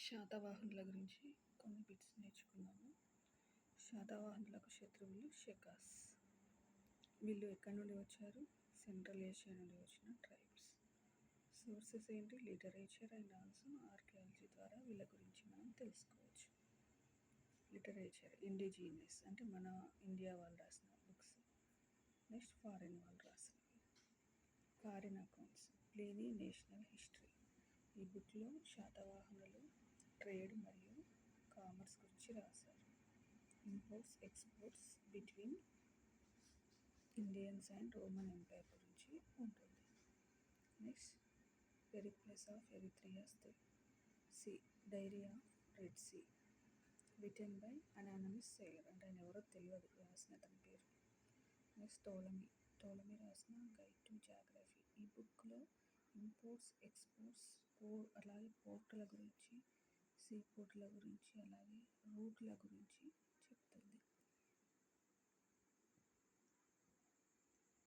శాతవాహనుల గురించి కొన్ని బిట్స్ నేర్చుకున్నాము. శాతవాహనులకు శత్రువులు షకాస్. వీళ్ళు ఎక్కడి నుండి వచ్చారు? సెంట్రల్ ఏషియా నుండి వచ్చిన ట్రైబ్స్. సోర్సెస్ ఏంటి? లిటరేచర్ అండ్ ఆల్సో ఆర్కియాలజీ ద్వారా వీళ్ళ గురించి మనం తెలుసుకోవచ్చు. లిటరేచర్ ఇండిజీనియస్ అంటే మన ఇండియా వాళ్ళు రాసిన బుక్స్. నెక్స్ట్ ఫారిన్ వాళ్ళు రాసినవి. Foreign accounts, Pliny national history. ఈ బుక్లో శాతవాహనులు ట్రేడ్ మరియు కామర్స్ గురించి రాశారు. Imports exports between Indians and Roman empire గురించి ఉంటుంది. Next Periplus of Erythraean sea, diary of red sea, written by anonymous sailor. అంటే ఆయన ఎవరో తెలియదు, రాసిన అతని పేరు. నెక్స్ట్ టోలమీ రాసిన గైడ్ టు జాగ్రఫీ. ఈ బుక్లో ఇంపోర్ట్స్ ఎక్స్పోర్ట్స్ అలాగే పోర్టుల గురించి, సీ పోర్టుల గురించి, అలాగే రూట్ల గురించి